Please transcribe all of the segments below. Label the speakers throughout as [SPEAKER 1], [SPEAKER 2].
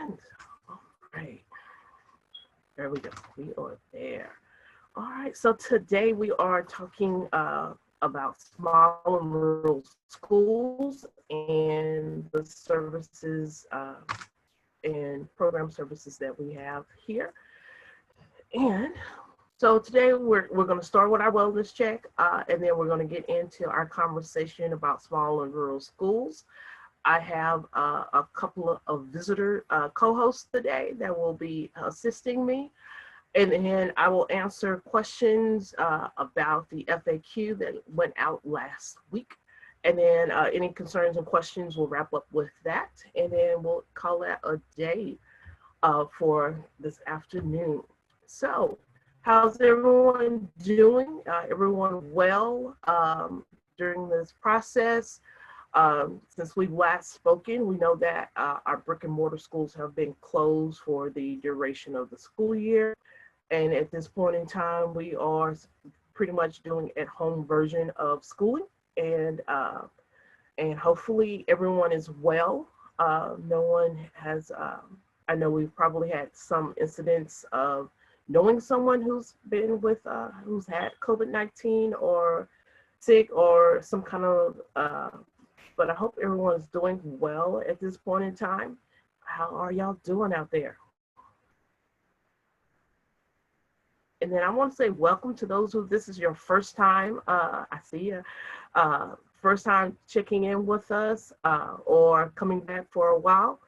[SPEAKER 1] And all right, there we go. We are there. All right, so today we are talking about small and rural schools and the services and program services that we have here. And so today we're going to start with our wellness check, and then we're going to get into our conversation about small and rural schools. I have a couple of visitor co-hosts today that will be assisting me. And then I will answer questions about the FAQ that went out last week. And then any concerns and questions, we'll wrap up with that. And then we'll call that a day for this afternoon. So how's everyone doing? Everyone well during this process? Since we've last spoken, we know that our brick and mortar schools have been closed for the duration of the school year. And at this point in time, we are pretty much doing at-home version of schooling, and hopefully everyone is well. No one has. I know we've probably had some incidents of knowing someone who's been with who's had COVID-19 or sick or some kind of. But I hope everyone's doing well at this point in time. How are y'all doing out there? And then I want to say welcome to those who this is your first time. I see you. First time checking in with us or coming back for a while.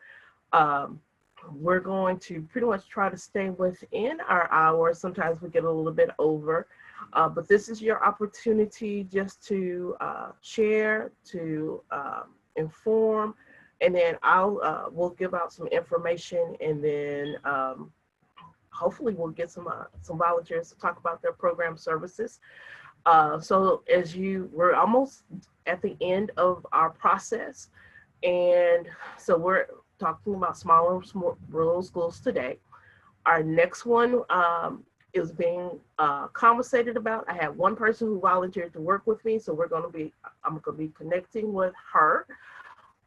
[SPEAKER 1] We're going to pretty much try to stay within our hour. Sometimes we get a little bit over, but this is your opportunity just to share, to inform, and then we'll give out some information, and then hopefully we'll get some volunteers to talk about their program services. So we're almost at the end of our process. And so we're talking about smaller rural schools today. Our next one is being conversated about. I have one person who volunteered to work with me. So I'm going to be connecting with her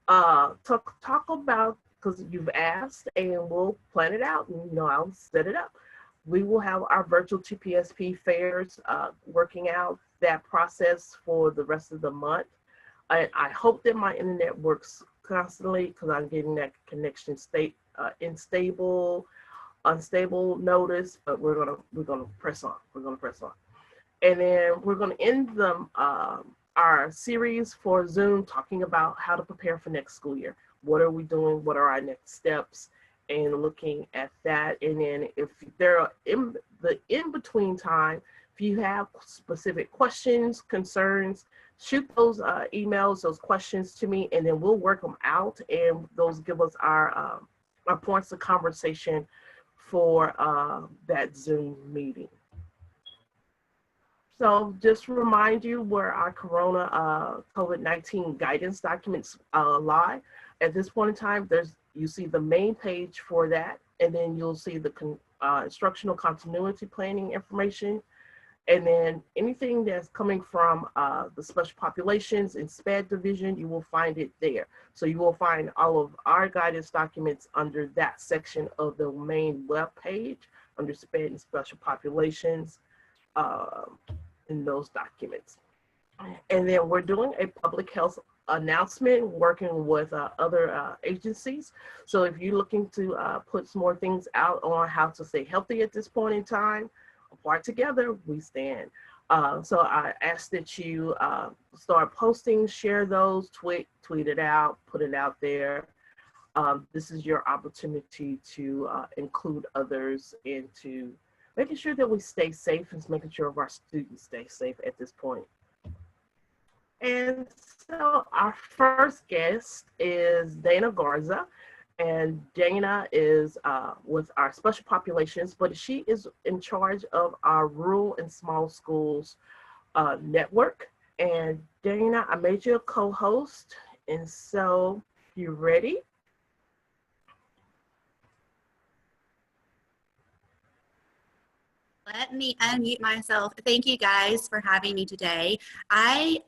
[SPEAKER 1] to talk about, because you've asked, and we'll plan it out, and I'll set it up. We will have our virtual TPSP fairs, working out that process for the rest of the month. I hope that my internet works constantly, because I'm getting that connection unstable notice, but we're gonna press on. We're gonna press on, and then we're gonna end our series for Zoom talking about how to prepare for next school year. What are we doing? What are our next steps? And looking at that. And then if there are in the in-between time, if you have specific questions, concerns, shoot those emails, those questions to me, and then we'll work them out. And those give us our points of conversation for that Zoom meeting. So just to remind you where our Corona COVID-19 guidance documents lie. At this point in time, you see the main page for that, and then you'll see the instructional continuity planning information, and then anything that's coming from the special populations and SPED division, you will find it there. So you will find all of our guidance documents under that section of the main web page under SPED and special populations in those documents. And then we're doing a public health announcement, working with other agencies. So if you're looking to put some more things out on how to stay healthy at this point in time, apart together, we stand. So I ask that you start posting, share those, tweet it out, put it out there. This is your opportunity to include others into making sure that we stay safe and making sure our students stay safe at this point. And so our first guest is Dana Garza, and Dana is with our special populations, but she is in charge of our rural and small schools network. And Dana, I made you a co-host, and so you ready?
[SPEAKER 2] Let me unmute myself. Thank you guys for having me today. I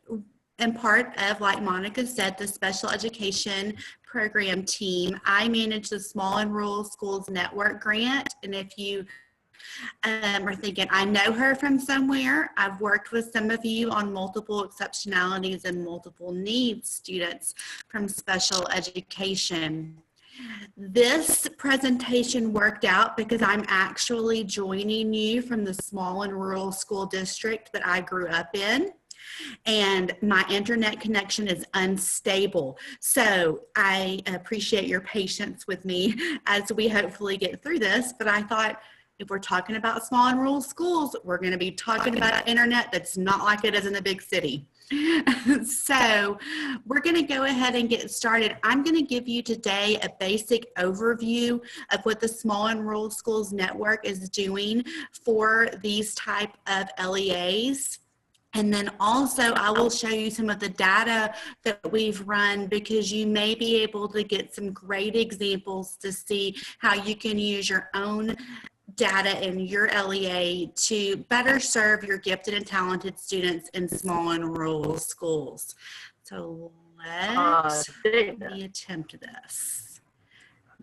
[SPEAKER 2] am part of, like Monica said, the special education program team. I manage the Small and Rural Schools Network grant. And if you are thinking, I know her from somewhere, I've worked with some of you on multiple exceptionalities and multiple needs students from special education. This presentation worked out because I'm actually joining you from the small and rural school district that I grew up in, and my internet connection is unstable. So I appreciate your patience with me as we hopefully get through this, but I thought, if we're talking about small and rural schools, we're going to be talking about internet that's not like it is in the big city. So we're going to go ahead and get started. I'm going to give you today a basic overview of what the Small and Rural Schools Network is doing for these type of LEAs. And then also I will show you some of the data that we've run, because you may be able to get some great examples to see how you can use your own data in your LEA to better serve your gifted and talented students in small and rural schools. So let's attempt this.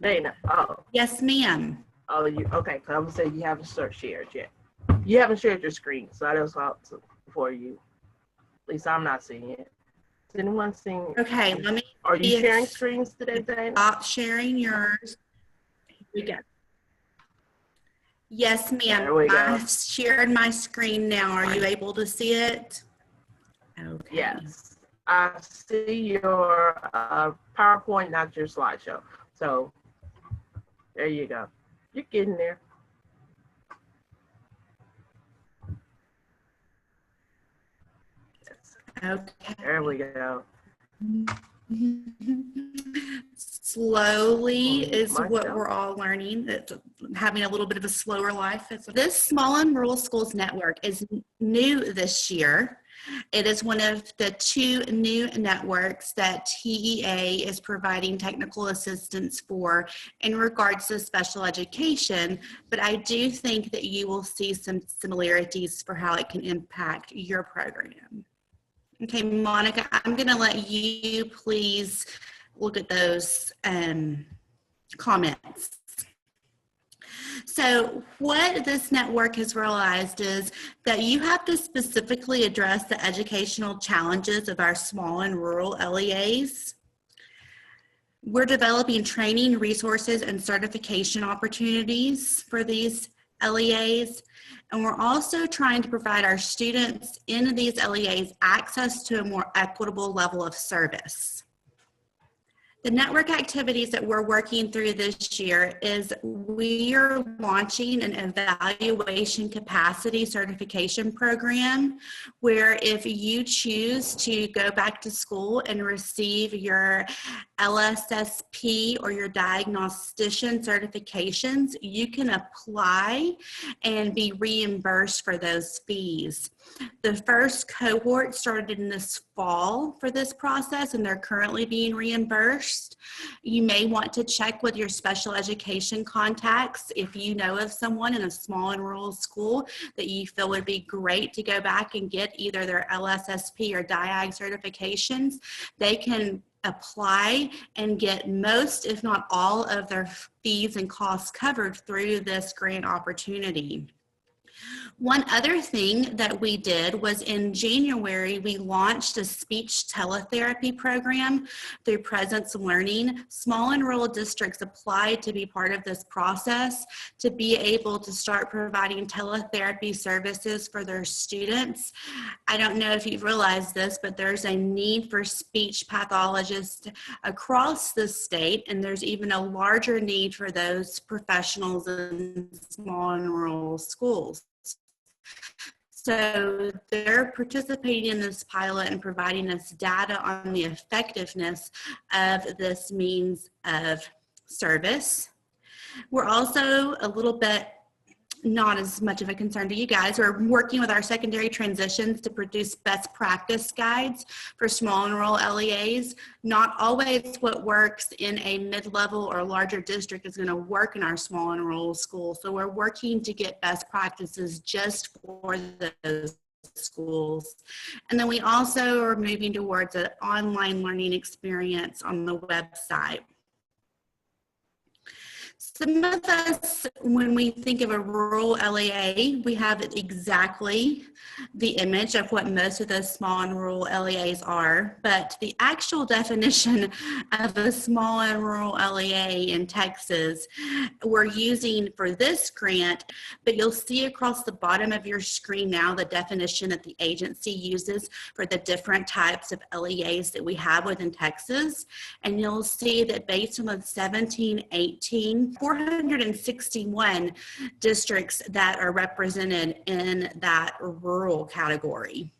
[SPEAKER 1] Dana, oh.
[SPEAKER 2] Yes, ma'am.
[SPEAKER 1] Oh, you okay? Because I'm gonna say you haven't shared yet. You haven't shared your screen, so I just want to for you. At least I'm not seeing it. Is anyone seeing?
[SPEAKER 2] Okay, let me.
[SPEAKER 1] Are you sharing screens today, Dana?
[SPEAKER 2] Stop sharing yours. Here we go. Yes, ma'am. I've shared my screen now. Are you able to see it? Okay.
[SPEAKER 1] Yes. I see your PowerPoint, not your slideshow. So there you go. You're getting there.
[SPEAKER 2] Okay.
[SPEAKER 1] There we go.
[SPEAKER 2] Slowly is what we're all learning. It's having a little bit of a slower life. This Small and Rural Schools Network is new this year. It is one of the 2 new networks that TEA is providing technical assistance for in regards to special education, but I do think that you will see some similarities for how it can impact your program. Okay, Monica, I'm going to let you please look at those comments. So what this network has realized is that you have to specifically address the educational challenges of our small and rural LEAs. We're developing training, resources, and certification opportunities for these LEAs. And we're also trying to provide our students in these LEAs access to a more equitable level of service. The network activities that we're working through this year is we are launching an evaluation capacity certification program, where if you choose to go back to school and receive your LSSP or your diagnostician certifications, you can apply and be reimbursed for those fees. The first cohort started in this fall for this process, and they're currently being reimbursed. You may want to check with your special education contacts if you know of someone in a small and rural school that you feel would be great to go back and get either their LSSP or DIAG certifications. They can apply and get most, if not all, of their fees and costs covered through this grant opportunity. One other thing that we did was in January, we launched a speech teletherapy program through Presence Learning. Small and rural districts applied to be part of this process to be able to start providing teletherapy services for their students. I don't know if you've realized this, but there's a need for speech pathologists across the state, and there's even a larger need for those professionals in small and rural schools. So they're participating in this pilot and providing us data on the effectiveness of this means of service. We're also a little bit not as much of a concern to you guys. We're working with our secondary transitions to produce best practice guides for small and rural LEAs. Not always what works in a mid-level or larger district is going to work in our small and rural schools. So we're working to get best practices just for those schools. And then we also are moving towards an online learning experience on the website. Some of us, when we think of a rural LEA, we have exactly the image of what most of those small and rural LEAs are, but the actual definition of a small and rural LEA in Texas, we're using for this grant, but you'll see across the bottom of your screen now the definition that the agency uses for the different types of LEAs that we have within Texas, and you'll see that based on the 1718, 461 districts that are represented in that rural category.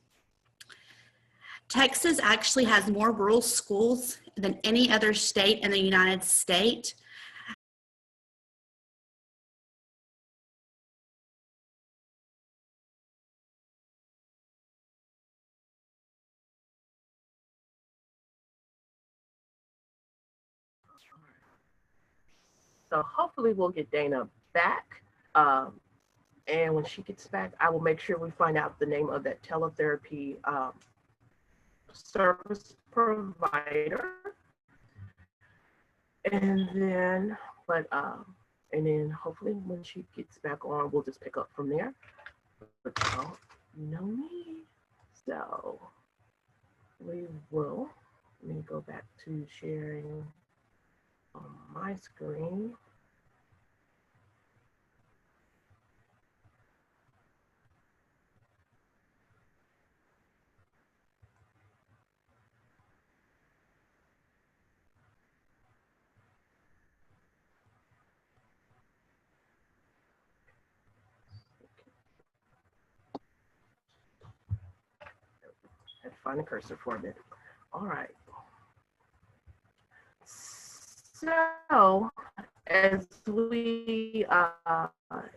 [SPEAKER 2] Texas actually has more rural schools than any other state in the United States.
[SPEAKER 1] So hopefully we'll get Dana back. And when she gets back, I will make sure we find out the name of that teletherapy service provider. And then hopefully when she gets back on, we'll just pick up from there. But you know me. So we will. Let me go back to sharing on my screen. Had to find the cursor for a minute. All right. So as we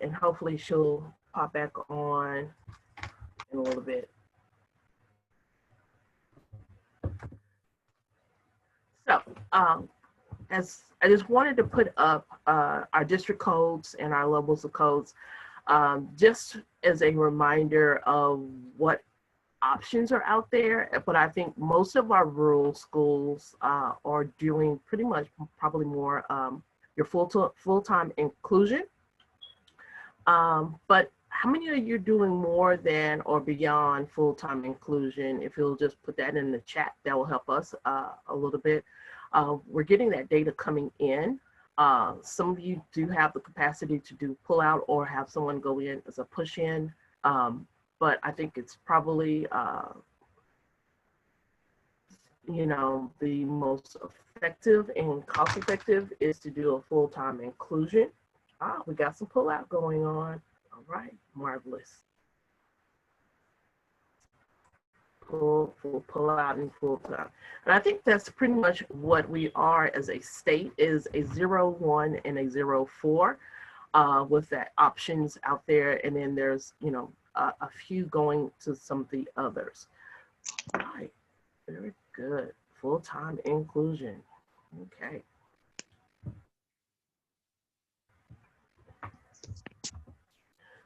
[SPEAKER 1] and hopefully she'll pop back on in a little bit. So as I just wanted to put up our district codes and our levels of codes just as a reminder of what options are out there, but I think most of our rural schools are doing pretty much probably more your full-time inclusion. But how many of you are doing more than or beyond full-time inclusion? If you'll just put that in the chat, that will help us a little bit. We're getting that data coming in. Some of you do have the capacity to do pull out or have someone go in as a push in. But I think it's probably, the most effective and cost effective is to do a full-time inclusion. We got some pull out going on. All right, marvelous. Pull out and full time. And I think that's pretty much what we are as a state, is a 0-1 and a 0-4 with that options out there. And then there's, a few going to some of the others. All right, very good. Full-time inclusion. Okay.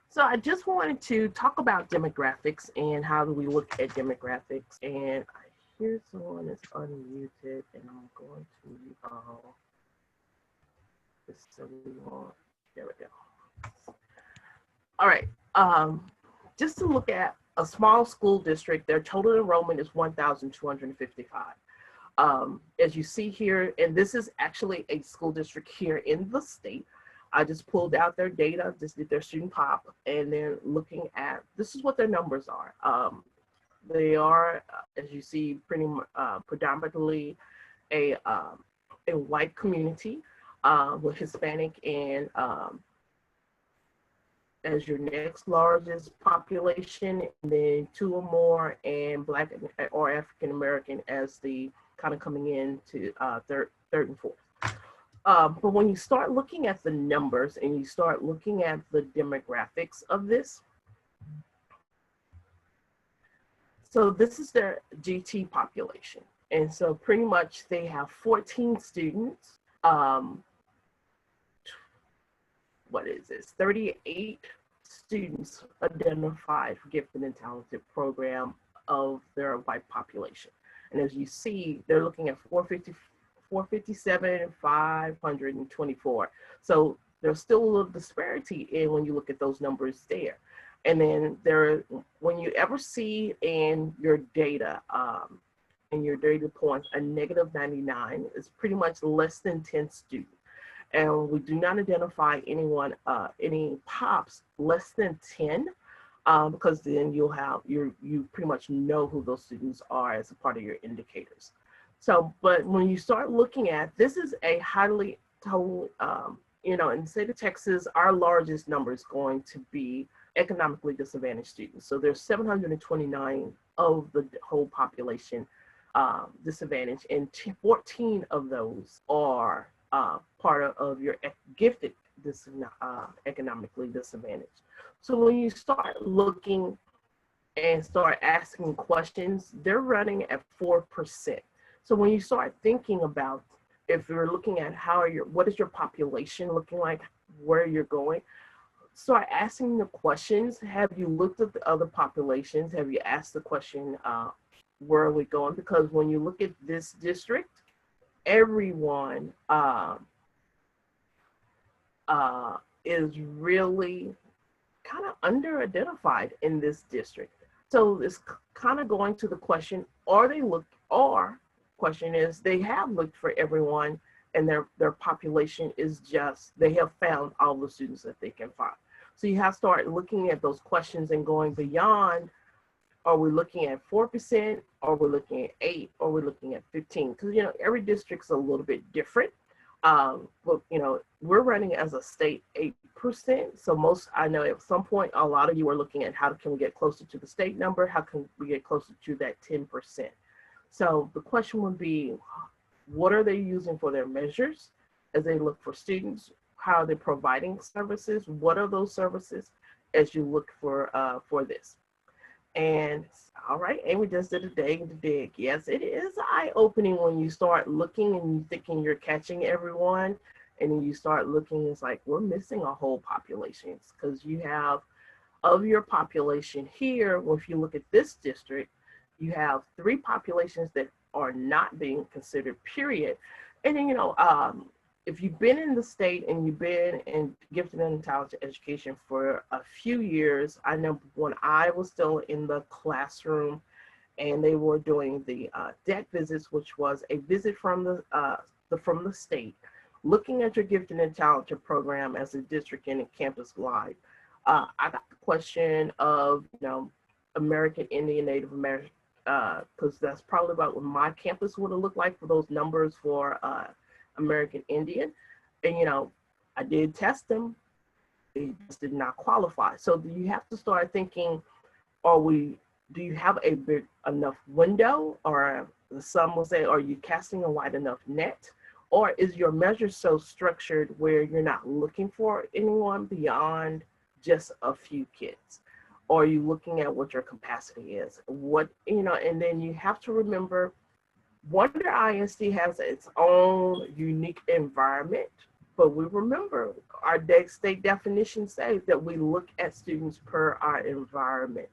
[SPEAKER 1] So I just wanted to talk about demographics and how do we look at demographics. And I hear someone is unmuted, and I'm going to there we go. All right. Just to look at a small school district, their total enrollment is 1,255. As you see here, and this is actually a school district here in the state. I just pulled out their data, just did their student pop, and they're looking at, this is what their numbers are. They are, as you see, pretty predominantly a white community with Hispanic and as your next largest population, and then 2 or more, and Black or African American as the kind of coming in to third and fourth. But when you start looking at the numbers and you start looking at the demographics of this, so this is their GT population. And so pretty much they have 14 students. What is this? 38 students identified for gifted and talented program of their white population. And as you see, they're looking at 457, 524. So there's still a little disparity in when you look at those numbers there. And then when you ever see in your data points, a negative 99 is pretty much less than 10 students. And we do not identify anyone, any pops less than 10, because then you pretty much know who those students are as a part of your indicators. So, but when you start looking at, this is a highly, in the state of Texas, our largest number is going to be economically disadvantaged students. So there's 729 of the whole population disadvantaged, and 14 of those are part of your gifted economically disadvantaged. So when you start looking and start asking questions, they're running at 4%. So when you start thinking about, if you're looking at what is your population looking like, where you're going, start asking the questions. Have you looked at the other populations? Have you asked the question, where are we going? Because when you look at this district, everyone is really kind of under-identified in this district. So it's kind of going to the question, question is, they have looked for everyone, and their population is just, they have found all the students that they can find. So you have to start looking at those questions and going beyond, are we looking at 4%? Are we looking at 8? Or are we looking at 15? Because, every district's a little bit different. But, we're running as a state 8%. So I know at some point, a lot of you are looking at how can we get closer to the state number? How can we get closer to that 10%? So the question would be, what are they using for their measures as they look for students? How are they providing services? What are those services as you look for this? And all right, and we just did a dig. Yes, it is eye-opening when you start looking and you thinking you're catching everyone, and then you start looking, it's like we're missing a whole population, because you have, of your population here, well, if you look at this district, you have 3 populations that are not being considered, period. And then, if you've been in the state and you've been in gifted and talented education for a few years, I know when I was still in the classroom and they were doing the deck visits, which was a visit from the state, looking at your gifted and talented program as a district and a campus wide. I got the question of, American Indian, Native American, because that's probably about what my campus would have looked like for those numbers for American Indian. And, I did test them. They just did not qualify. So you have to start thinking, do you have a big enough window? Or some will say, are you casting a wide enough net? Or is your measure so structured where you're not looking for anyone beyond just a few kids? Or are you looking at what your capacity is? And then you have to remember, Wonder ISD has its own unique environment, but we remember our state definitions say that we look at students per our environment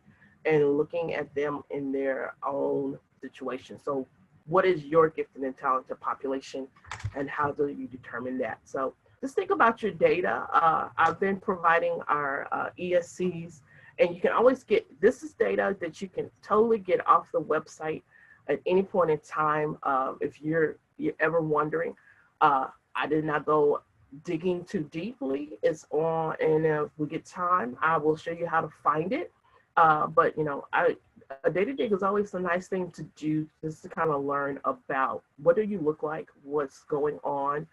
[SPEAKER 1] and looking at them in their own situation. So what is your gifted and talented population, and how do you determine that? So just think about your data. I've been providing our ESCs, and you can always this is data that you can totally get off the website at any point in time. If you're ever wondering, I did not go digging too deeply. It's on, and if we get time, I will show you how to find it. But a data dig is always a nice thing to do, just to kind of learn about what do you look like, what's going on,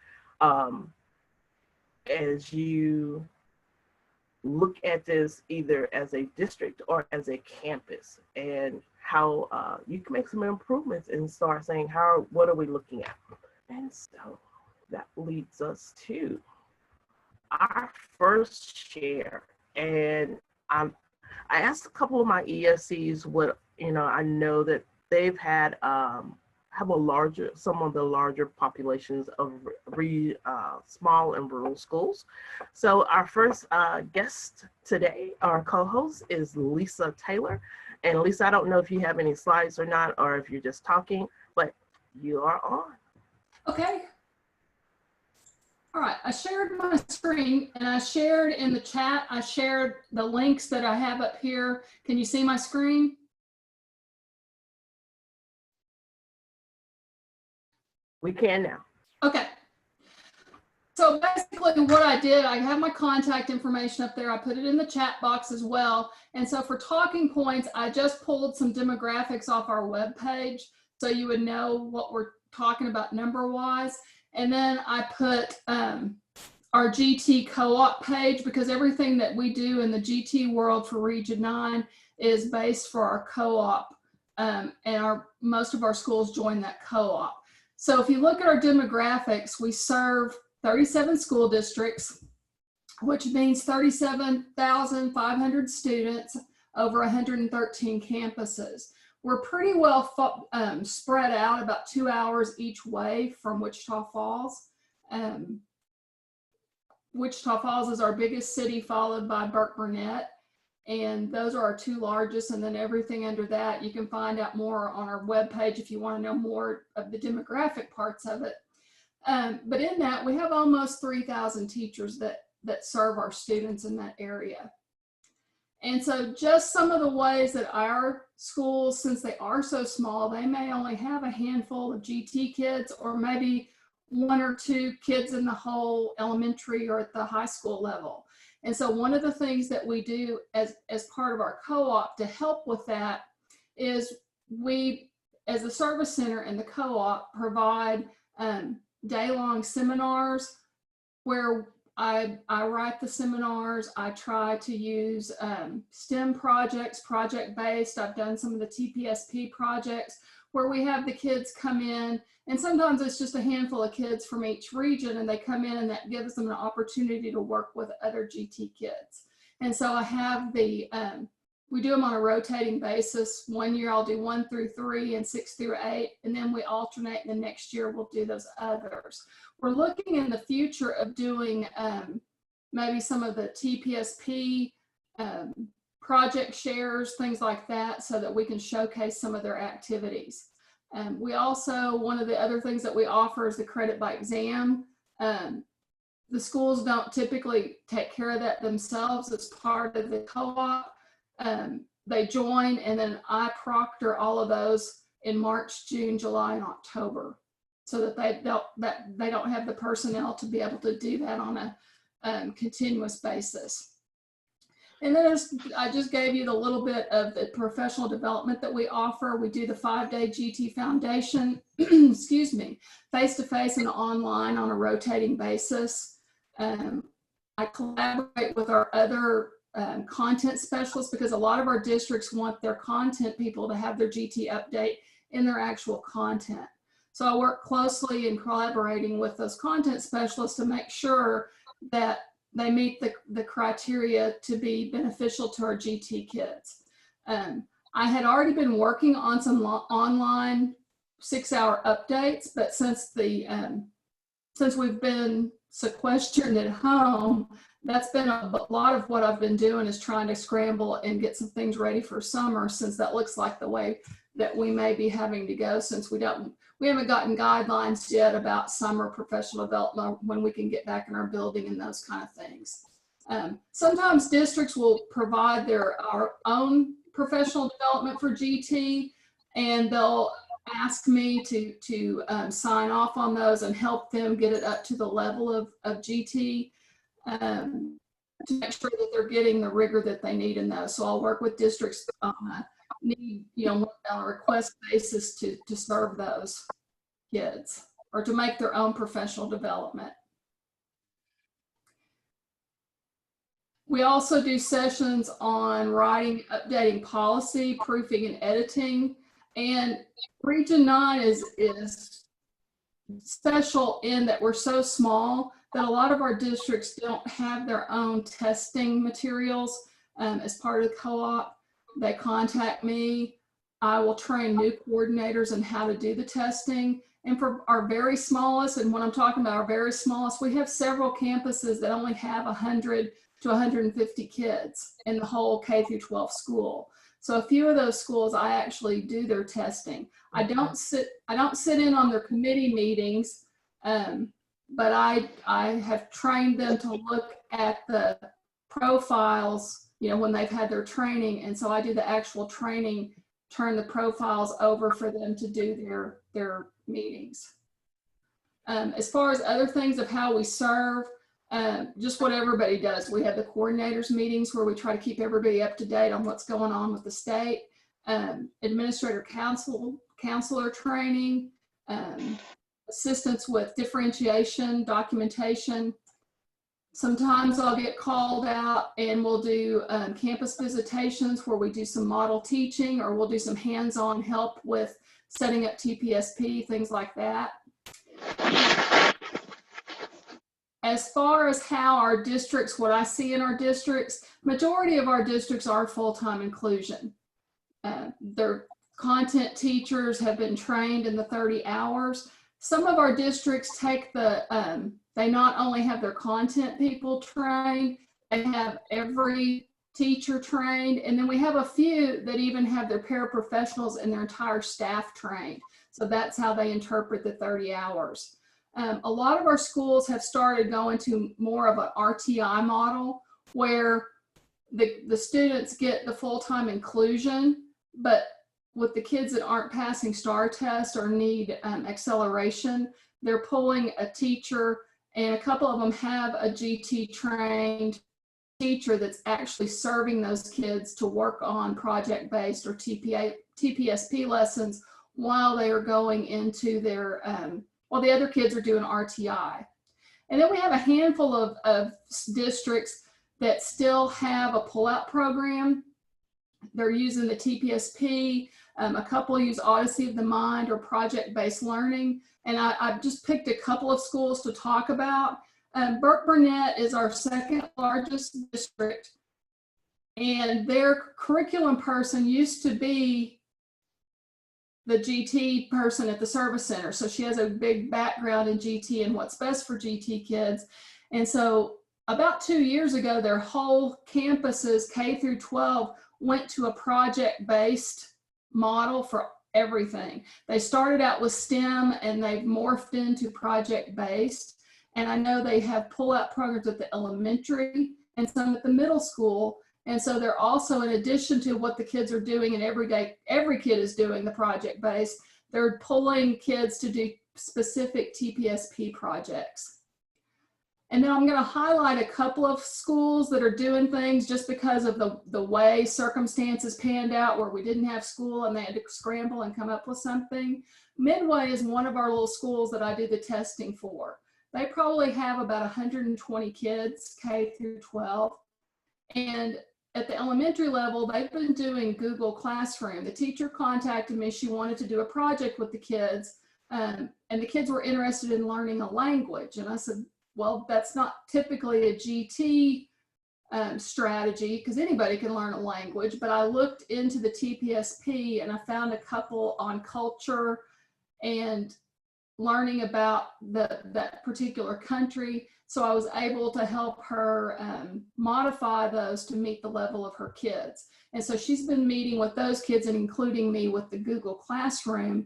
[SPEAKER 1] as you look at this either as a district or as a campus, and how you can make some improvements and start saying, what are we looking at? And so that leads us to our first share. And I asked a couple of my ESCs what, I know that they've had, have some of the larger populations of small and rural schools. So our first guest today, our co-host, is Lisa Taylor. And Lisa, I don't know if you have any slides or not, or if you're just talking, but you are on.
[SPEAKER 3] Okay. All right, I shared my screen and I shared in the chat, I shared the links that I have up here. Can you see my screen?
[SPEAKER 1] We can now.
[SPEAKER 3] Okay. So basically what I did, I have my contact information up there. I put it in the chat box as well. And so for talking points, I just pulled some demographics off our webpage so you would know what we're talking about number-wise. And then I put our GT co-op page, because everything that we do in the GT world for Region 9 is based for our co-op, and most of our schools join that co-op. So if you look at our demographics, we serve 37 school districts, which means 37,500 students over 113 campuses. We're pretty well spread out, about 2 hours each way from Wichita Falls. Wichita Falls is our biggest city, followed by Burke-Burnett. And those are our two largest. And then everything under that, you can find out more on our webpage if you want to know more of the demographic parts of it. But in that, we have almost 3,000 teachers that serve our students in that area. And so just some of the ways that our schools, since they are so small, they may only have a handful of GT kids, or maybe 1 or 2 kids in the whole elementary or at the high school level. And so one of the things that we do as part of our co-op to help with that is we, as a service center and the co-op, provide day-long seminars where I write the seminars. I try to use STEM projects, project-based. I've done some of the TPSP projects where we have the kids come in, and sometimes it's just a handful of kids from each region, and they come in and that gives them an opportunity to work with other GT kids. And so I have the, we do them on a rotating basis. 1 year I'll do 1 through 3 and 6 through 8, and then we alternate, and the next year we'll do those others. We're looking in the future of doing maybe some of the TPSP project shares, things like that, so that we can showcase some of their activities. We also, one of the other things that we offer is the credit by exam. The schools don't typically take care of that themselves. It's part of the co-op. They join, and then I proctor all of those in March, June, July, and October, so that they don't have the personnel to be able to do that on a continuous basis. And then I just gave you the little bit of the professional development that we offer. We do the 5-day GT Foundation, excuse me, face-to-face and online on a rotating basis. I collaborate with our other content specialists, because a lot of our districts want their content people to have their GT update in their actual content. So I work closely in collaborating with those content specialists to make sure that they meet the criteria to be beneficial to our GT kids. I had already been working on some online 6-hour updates, but since we've been sequestered at home, that's been a lot of what I've been doing, is trying to scramble and get some things ready for summer, since that looks like the way that we may be having to go, since we haven't gotten guidelines yet about summer professional development, when we can get back in our building and those kind of things. Sometimes districts will provide our own professional development for GT, and they'll ask me to sign off on those and help them get it up to the level of GT, to make sure that they're getting the rigor that they need in those. So I'll work with districts need, on a request basis to serve those kids, or to make their own professional development. We also do sessions on writing, updating policy, proofing, and editing. And Region 9 is special in that we're so small that a lot of our districts don't have their own testing materials as part of the co-op. They contact me, I will train new coordinators in how to do the testing. And for our very smallest, and when I'm talking about our very smallest, we have several campuses that only have 100 to 150 kids in the whole K through 12 school. So a few of those schools, I actually do their testing. I don't sit in on their committee meetings, but I have trained them to look at the profiles, you know, when they've had their training. And so I do the actual training, turn the profiles over for them to do their meetings. As far as other things of how we serve, just what everybody does. We have the coordinators meetings where we try to keep everybody up to date on what's going on with the state. Administrator counselor training, assistance with differentiation, documentation. Sometimes I'll get called out and we'll do campus visitations where we do some model teaching, or we'll do some hands-on help with setting up TPSP, things like that. As far as how our districts, what I see in our districts, majority of our districts are full-time inclusion. Their content teachers have been trained in the 30 hours. Some of our districts take they not only have their content people trained, they have every teacher trained, and then we have a few that even have their paraprofessionals and their entire staff trained. So that's how they interpret the 30 hours. A lot of our schools have started going to more of an RTI model where the students get the full-time inclusion, but with the kids that aren't passing STAR tests or need acceleration, they're pulling a teacher, and a couple of them have a GT trained teacher that's actually serving those kids to work on project-based or TPSP lessons while they are going into their while the other kids are doing RTI. And then we have a handful of districts that still have a pull-out program. They're using the TPSP. A couple use Odyssey of the Mind or project-based learning. And I've just picked a couple of schools to talk about. Burke-Burnett is our second largest district. And their curriculum person used to be the GT person at the service center. So she has a big background in GT and what's best for GT kids. And so about 2 years ago, their whole campuses, K through 12, went to a project-based model for everything. They started out with STEM and they've morphed into project-based. And I know they have pull-out programs at the elementary and some at the middle school. And so they're also, in addition to what the kids are doing, and every kid is doing the project-based, they're pulling kids to do specific TPSP projects. And then I'm going to highlight a couple of schools that are doing things just because of the way circumstances panned out, where we didn't have school and they had to scramble and come up with something. Midway is one of our little schools that I do the testing for. They probably have about 120 kids, K through 12. And at the elementary level, they've been doing Google Classroom. The teacher contacted me. She wanted to do a project with the kids, and the kids were interested in learning a language. And I said, well, that's not typically a GT strategy because anybody can learn a language. But I looked into the TPSP and I found a couple on culture and learning about that particular country. So I was able to help her modify those to meet the level of her kids. And so she's been meeting with those kids and including me with the Google Classroom.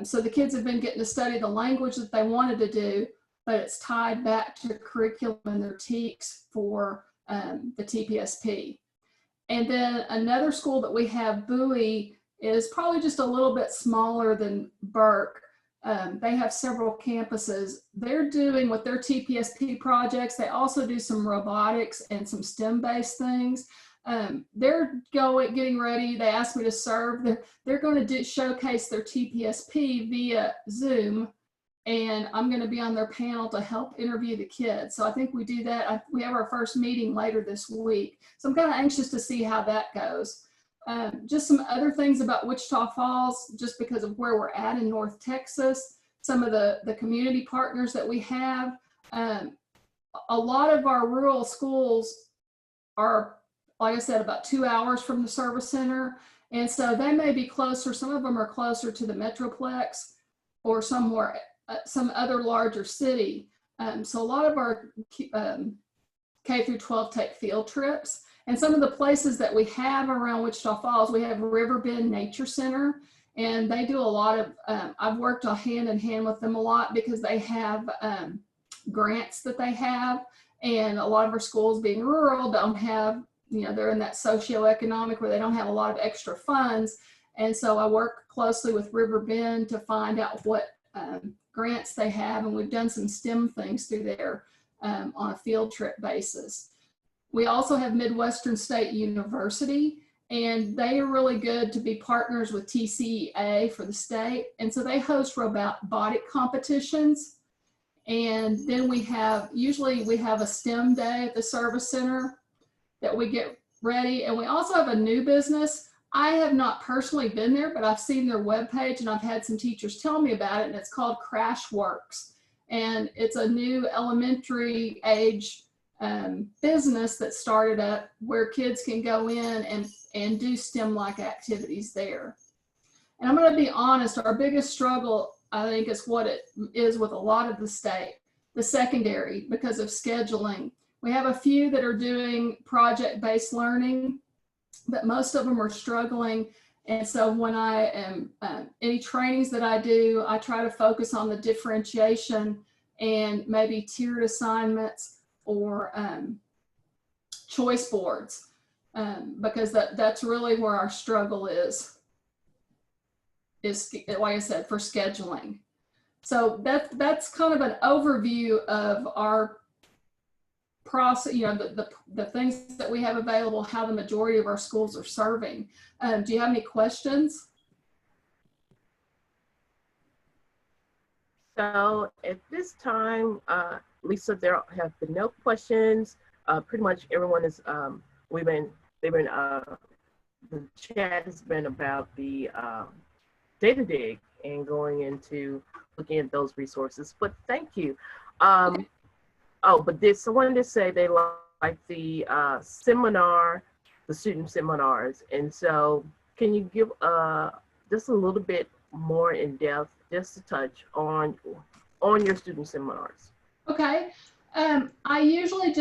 [SPEAKER 3] So the kids have been getting to study the language that they wanted to do, but it's tied back to curriculum and their TEKS for the TPSP. And then another school that we have, Bowie, is probably just a little bit smaller than Burke. They have several campuses. They're doing with their TPSP projects. They also do some robotics and some STEM-based things. They're getting ready. They asked me to serve. They're going to showcase their TPSP via Zoom, and I'm going to be on their panel to help interview the kids. So I think we do that. We have our first meeting later this week. So I'm kind of anxious to see how that goes. Just some other things about Wichita Falls, just because of where we're at in North Texas, some of the community partners that we have. A lot of our rural schools are, like I said, about 2 hours from the service center. And so they may be closer, some of them are closer to the Metroplex or some other larger city. So a lot of our K through 12 take field trips. And some of the places that we have around Wichita Falls, we have Riverbend Nature Center, and they do a lot of, I've worked hand in hand with them a lot because they have grants that they have, and a lot of our schools being rural don't have, they're in that socioeconomic where they don't have a lot of extra funds. And so I work closely with Riverbend to find out what grants they have, and we've done some STEM things through there on a field trip basis. We also have Midwestern State University, and they are really good to be partners with TCEA for the state. And so they host robotic competitions. And then usually we have a STEM day at the service center that we get ready. And we also have a new business. I have not personally been there, but I've seen their webpage and I've had some teachers tell me about it, and it's called Crashworks. And it's a new elementary age business that started up where kids can go in and do STEM-like activities there. And I'm going to be honest, our biggest struggle, I think, is what it is with a lot of the secondary, because of scheduling. We have a few that are doing project-based learning, but most of them are struggling. And so when I am, any trainings that I do, I try to focus on the differentiation and maybe tiered assignments or choice boards, because that's really where our struggle is, like I said, for scheduling. So that's kind of an overview of our process, the things that we have available, how the majority of our schools are serving. Do you have any questions?
[SPEAKER 1] So at this time, Lisa, there have been no questions. Pretty much everyone is, the chat has been about the data dig and going into looking at those resources, but thank you. But did someone just say they like the the student seminars, and so can you give just a little bit more in depth, just a touch on your student seminars?
[SPEAKER 3] Okay. I usually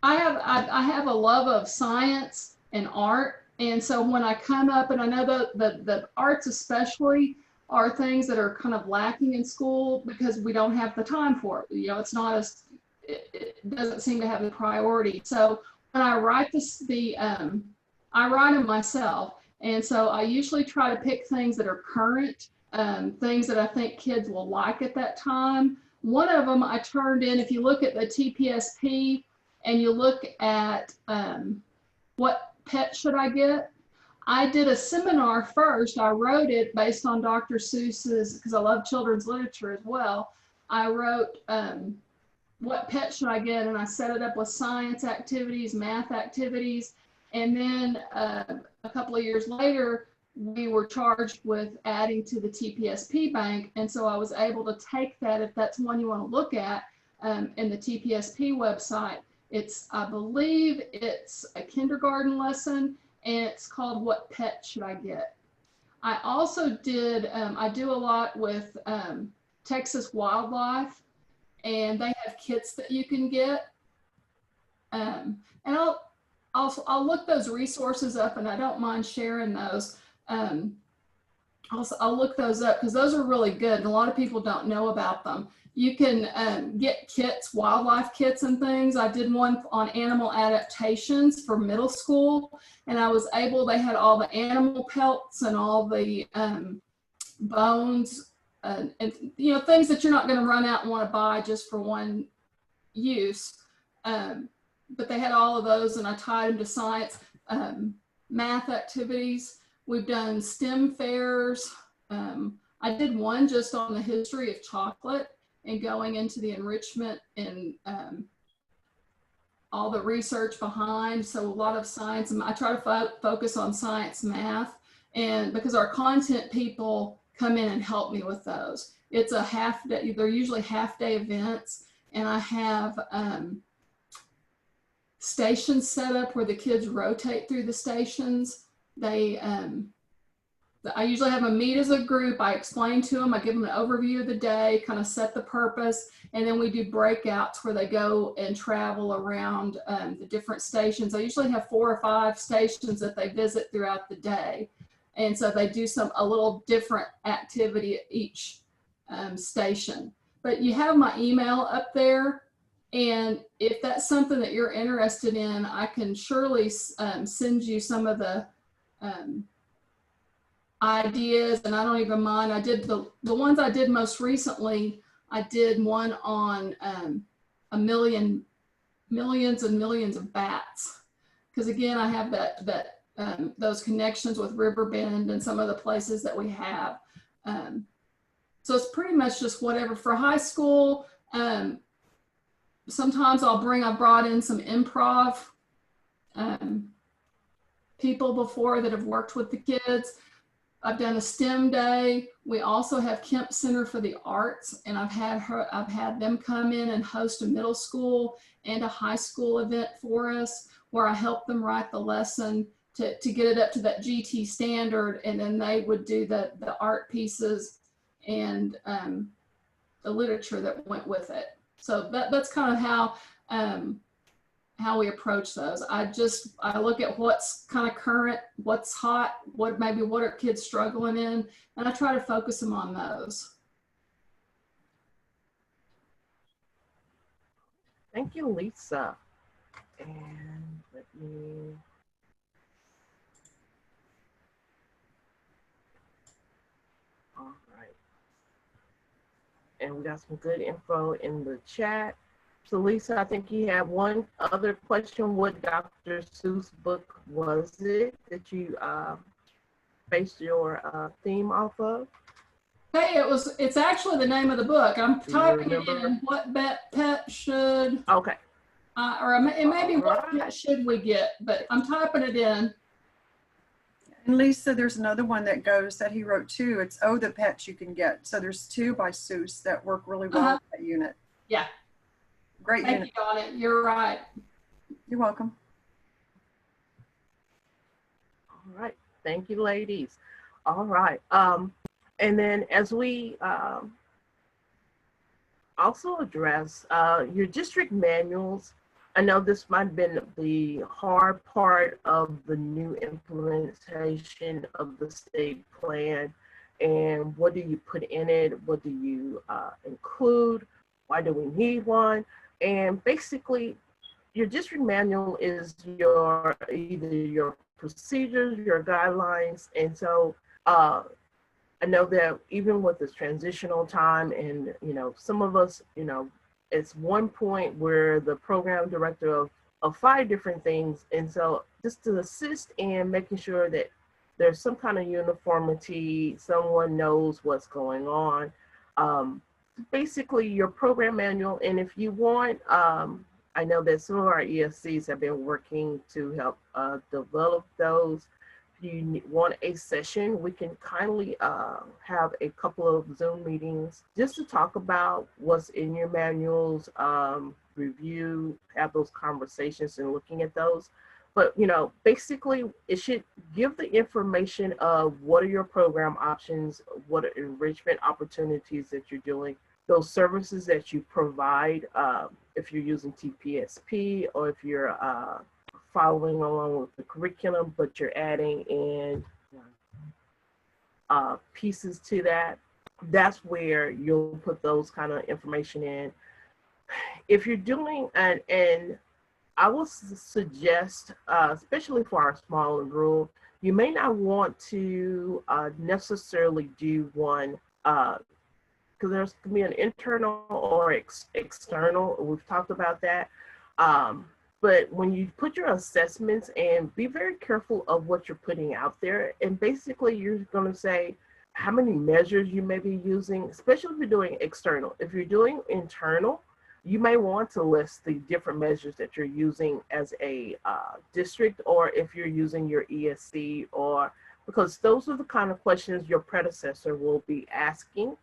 [SPEAKER 3] I have a love of science and art. And so when I come up, and I know the arts especially are things that are kind of lacking in school because we don't have the time for it. It's not it doesn't seem to have the priority. So when I write I write them myself. And so I usually try to pick things that are current, things that I think kids will like at that time. One of them I turned in, if you look at the TPSP and you look at what pet should I get, I did a seminar first. I wrote it based on Dr. Seuss's, because I love children's literature as well. I wrote what pet should I get, and I set it up with science activities, math activities, and then a couple of years later, we were charged with adding to the TPSP bank. And so I was able to take that, if that's one you want to look at, in the TPSP website. I believe it's a kindergarten lesson, and it's called What Pet Should I Get? I also I do a lot with Texas Wildlife, and they have kits that you can get. And I'll look those resources up, and I don't mind sharing those. I'll look those up because those are really good, and a lot of people don't know about them. You can get kits, wildlife kits and things. I did one on animal adaptations for middle school, and I was able, they had all the animal pelts and all the bones and things that you're not going to run out and want to buy just for one use. But they had all of those, and I tied them to science, math activities. We've done STEM fairs. I did one just on the history of chocolate and going into the enrichment and all the research behind. So a lot of science, and I try to focus on science, math, and because our content people come in and help me with those. It's a half day, they're usually half-day events, and I have stations set up where the kids rotate through the stations. I usually have them meet as a group. I explain to them, I give them an overview of the day, kind of set the purpose, and then we do breakouts where they go and travel around the different stations. I usually have 4 or 5 stations that they visit throughout the day. And so they do a little different activity at each station. But you have my email up there. And if that's something that you're interested in, I can surely send you some of the ideas, and I don't even mind. I did the ones I did most recently. I did one on millions and millions of bats, because again, I have those connections with Riverbend and some of the places that we have. So it's pretty much just whatever for high school. Sometimes I brought in some improv people before that have worked with the kids. I've done a STEM day. We also have Kemp Center for the Arts, and I've had them come in and host a middle school and a high school event for us, where I help them write the lesson to get it up to that GT standard, and then they would do the art pieces and the literature that went with it. So that's kind of how we approach those. I look at what's kind of current, what's hot, what are kids struggling in, and I try to focus them on those.
[SPEAKER 1] Thank you, Lisa. And let me. All right. And we got some good info in the chat. So Lisa, I think you have one other question. What Dr. Seuss book was it that you based your theme off of?
[SPEAKER 3] Hey, it's actually the name of the book. I'm typing it in, what pet should.
[SPEAKER 1] Okay.
[SPEAKER 3] Or it may be what pet should we get, but I'm typing it in.
[SPEAKER 4] And Lisa, there's another one that he wrote too. It's Oh, the Pets You Can Get. So there's 2 by Seuss that work really well with that unit.
[SPEAKER 3] Yeah.
[SPEAKER 4] Great unit.
[SPEAKER 3] Thank you on it. You're right.
[SPEAKER 4] You're welcome.
[SPEAKER 1] All right. Thank you, ladies. All right. And then as we also address your district manuals, I know this might have been the hard part of the new implementation of the state plan. And what do you put in it? What do you include? Why do we need one? And basically, your district manual is either your procedures, your guidelines. And so I know that even with this transitional time, and some of us, it's one point where the program director of 5 different things. And so just to assist in making sure that there's some kind of uniformity, someone knows what's going on. Basically your program manual. And if you want, I know that some of our ESCs have been working to help develop those. If you want a session, we can kindly have a couple of Zoom meetings just to talk about what's in your manuals, review, have those conversations and looking at those. But, basically it should give the information of what are your program options, what are enrichment opportunities that you're doing, those services that you provide, if you're using TPSP or if you're following along with the curriculum, but you're adding in pieces to that. That's where you'll put those kind of information in. If you're doing, and I will suggest, especially for our small and rural, you may not want to necessarily do one, because there's going to be an internal or external. We've talked about that. But when you put your assessments, and be very careful of what you're putting out there, and basically you're going to say how many measures you may be using, especially if you're doing external. If you're doing internal, you may want to list the different measures that you're using as a district, or if you're using your ESC, or because those are the kind of questions your predecessor will be asking,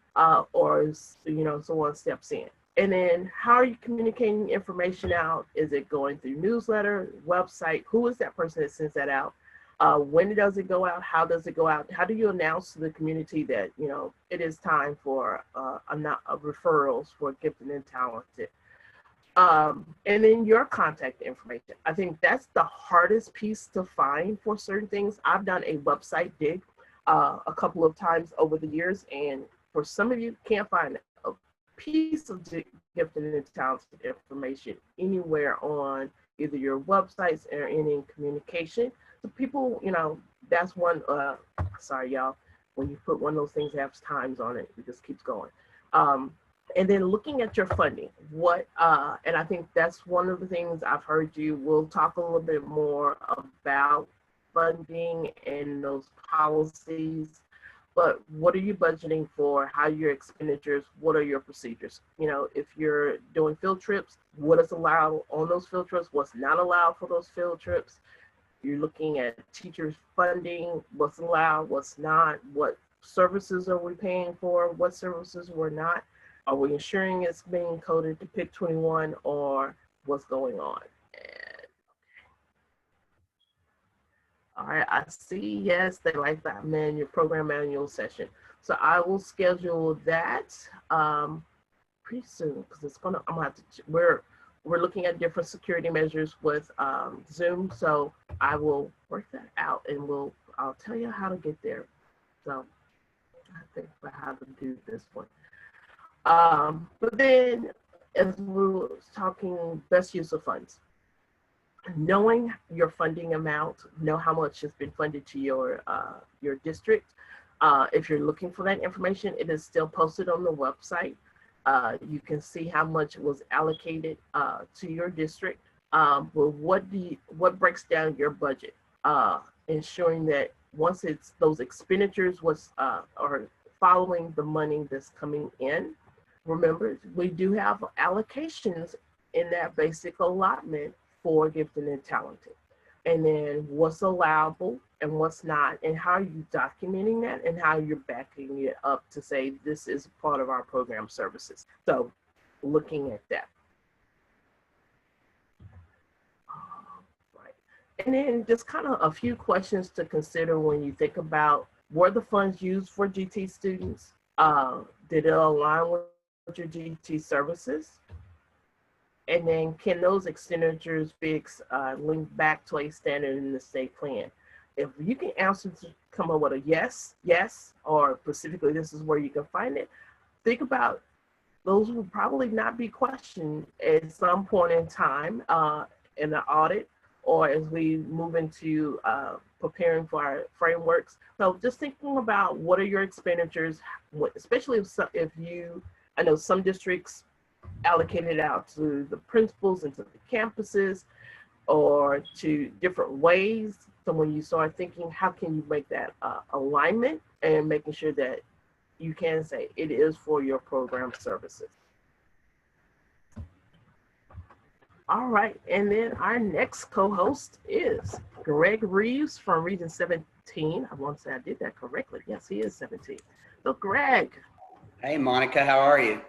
[SPEAKER 1] or someone steps in. And then how are you communicating information out? Is it going through newsletter, website? Who is that person that sends that out? When does it go out? How does it go out? How do you announce to the community that, you know, it is time for referrals for gifted and talented? And then your contact information. I think that's the hardest piece to find for certain things. I've done a website dig a couple of times over the years, and for some of you, can't find a piece of gifted and talented information anywhere on either your websites or any communication. So people, you know, that's one, sorry y'all, when you put one of those things that has times on it, it just keeps going. And then looking at your funding, and I think that's one of the things I've heard you, we'll talk a little bit more about funding and those policies, but what are you budgeting for? How are your expenditures? What are your procedures? You know, if you're doing field trips, what is allowed on those field trips? What's not allowed for those field trips? You're looking at teachers' funding, what's allowed, what's not, what services are we paying for, what services we're not. Are we ensuring it's being coded to PIC 21 or what's going on? All right, I see, yes, they like that program manual session. So I will schedule that pretty soon because I'm gonna have to, we're looking at different security measures with Zoom. So I will work that out and I'll tell you how to get there. So I think about how to do this one. But then as we were talking best use of funds, knowing your funding amount, know how much has been funded to your district. If you're looking for that information, it is still posted on the website. You can see how much was allocated to your district. But what breaks down your budget? Ensuring that once it's those expenditures are following the money that's coming in. Remember, we do have allocations in that basic allotment for gifted and talented. And then what's allowable and what's not, and how are you documenting that and how you're backing it up to say this is part of our program services. So looking at that. Right. And then just kind of a few questions to consider when you think about, were the funds used for GT students? Did it align with your GT services? And then can those expenditures be linked back to a standard in the state plan? If you can answer to come up with a yes, or specifically this is where you can find it, think about those will probably not be questioned at some point in time in the audit or as we move into preparing for our frameworks. So just thinking about what are your expenditures, especially I know some districts allocated out to the principals and to the campuses or to different ways. So when you start thinking, how can you make that alignment and making sure that you can say it is for your program services. All right, and then our next co-host is Greg Reeves from Region 17. I want to say I did that correctly. Yes, he is 17. So Greg.
[SPEAKER 5] Hey, Monica, how are you?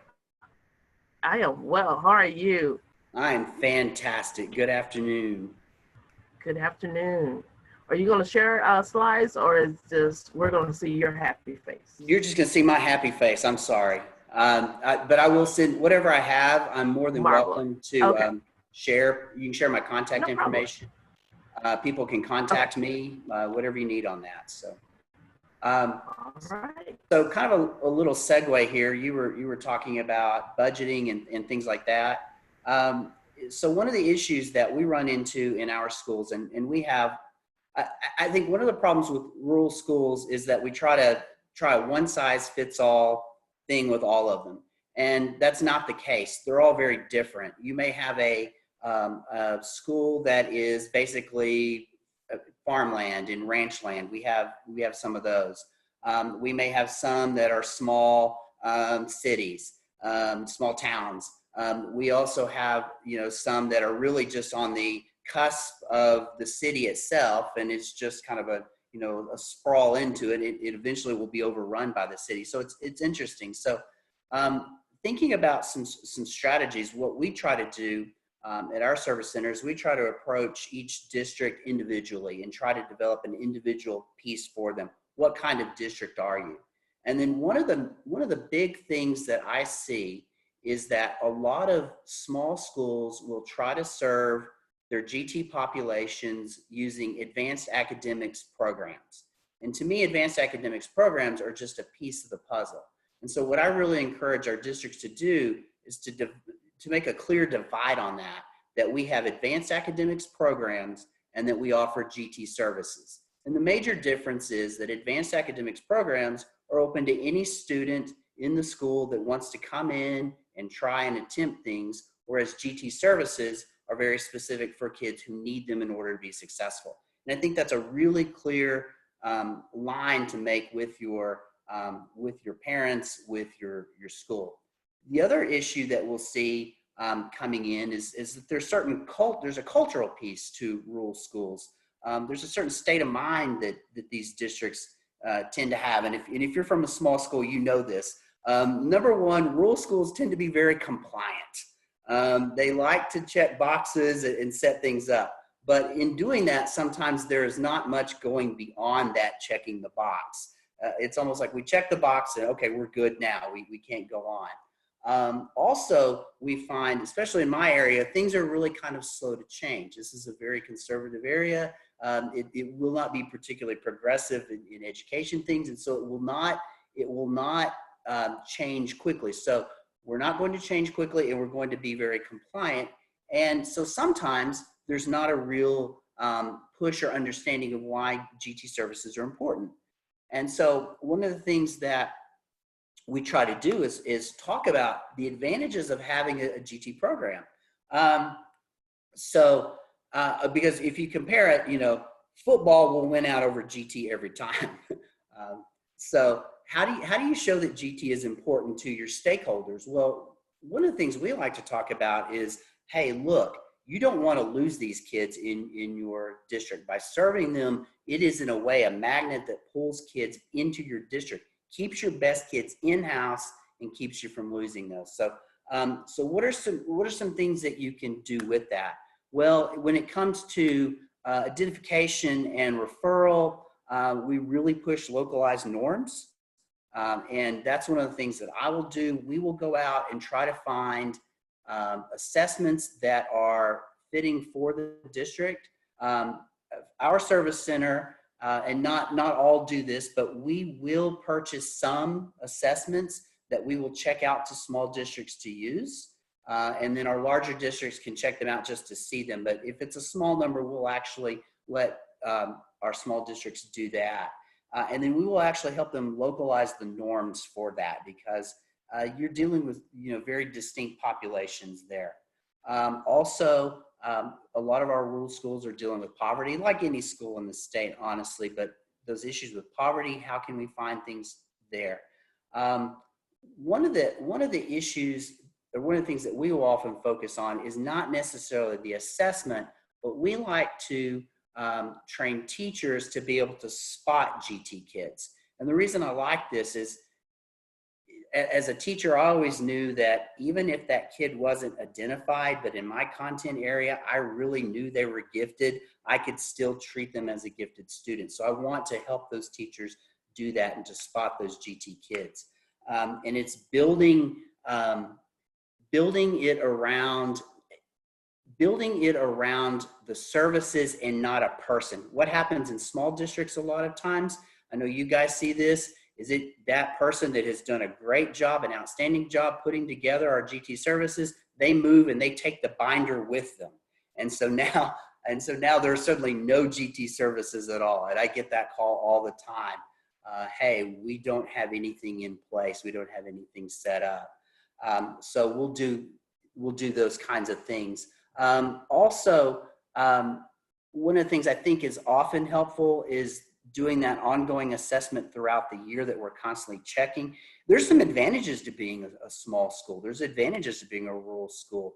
[SPEAKER 1] I am well. How are you?
[SPEAKER 5] I am fantastic. Good afternoon.
[SPEAKER 1] Good afternoon. Are you going to share slides, or is just we're going to see your happy face?
[SPEAKER 5] You're just going to see my happy face. I'm sorry. But I will send whatever I have. I'm more than welcome to share. You can share my contact information. People can contact me, whatever you need on that. So,
[SPEAKER 1] all right.
[SPEAKER 5] So kind of a little segue here. You were talking about budgeting and things like that. So one of the issues that we run into in our schools, and we have, I think one of the problems with rural schools is that we try a one size fits all thing with all of them. And that's not the case. They're all very different. You may have a school that is basically farmland and ranch land. We have some of those. We may have some that are small cities, small towns. We also have, some that are really just on the cusp of the city itself, and it's just kind of a sprawl into it. It eventually will be overrun by the city. So it's interesting. So thinking about some strategies, what we try to do at our service centers, we try to approach each district individually and try to develop an individual piece for them. What kind of district are you? And then one of the big things that I see is that a lot of small schools will try to serve their GT populations using advanced academics programs. And to me, advanced academics programs are just a piece of the puzzle. And so what I really encourage our districts to do is to make a clear divide on that we have advanced academics programs and that we offer GT services. And the major difference is that advanced academics programs are open to any student in the school that wants to come in and try and attempt things, whereas GT services are very specific for kids who need them in order to be successful. And I think that's a really clear line to make with your parents, with your school. The other issue that we'll see coming in is that there's a cultural piece to rural schools. There's a certain state of mind that these districts tend to have, and if you're from a small school, you know this. Number one, rural schools tend to be very compliant. They like to check boxes and set things up. But in doing that, sometimes there is not much going beyond that checking the box. It's almost like we check the box and, okay, we're good now. We can't go on. Also, we find, especially in my area, things are really kind of slow to change. This is a very conservative area. It will not be particularly progressive in education things, and so it will not change quickly. So we're not going to change quickly, and we're going to be very compliant. And so sometimes there's not a real push or understanding of why GT services are important. And so one of the things that we try to do is talk about the advantages of having a GT program. Because if you compare it, football will win out over GT every time. So how do you show that GT is important to your stakeholders? Well, one of the things we like to talk about is, hey, look, you don't want to lose these kids in your district. By serving them, it is in a way a magnet that pulls kids into your district, keeps your best kids in-house, and keeps you from losing those. So, what are some things that you can do with that? Well, when it comes to identification and referral, we really push localized norms. And that's one of the things that I will do. We will go out and try to find assessments that are fitting for the district. Our service center, and not all do this, but we will purchase some assessments that we will check out to small districts to use. And then our larger districts can check them out just to see them. But if it's a small number, we'll actually let our small districts do that. And then we will actually help them localize the norms for that, because you're dealing with very distinct populations there. Also, a lot of our rural schools are dealing with poverty, like any school in the state, honestly, but those issues with poverty, how can we find things there? One of the issues, or one of the things that we will often focus on is not necessarily the assessment, but we like to train teachers to be able to spot GT kids. And the reason I like this is, as a teacher, I always knew that even if that kid wasn't identified, but in my content area, I really knew they were gifted, I could still treat them as a gifted student. So I want to help those teachers do that and to spot those GT kids. And it's building it around the services and not a person. What happens in small districts a lot of times, I know you guys see this, is it that person that has done a great job, an outstanding job putting together our GT services, they move and they take the binder with them. And so now there's suddenly no GT services at all. And I get that call all the time. Hey, we don't have anything in place. We don't have anything set up. So we'll do those kinds of things. Also, one of the things I think is often helpful is doing that ongoing assessment throughout the year that we're constantly checking. There's some advantages to being a small school. There's advantages to being a rural school.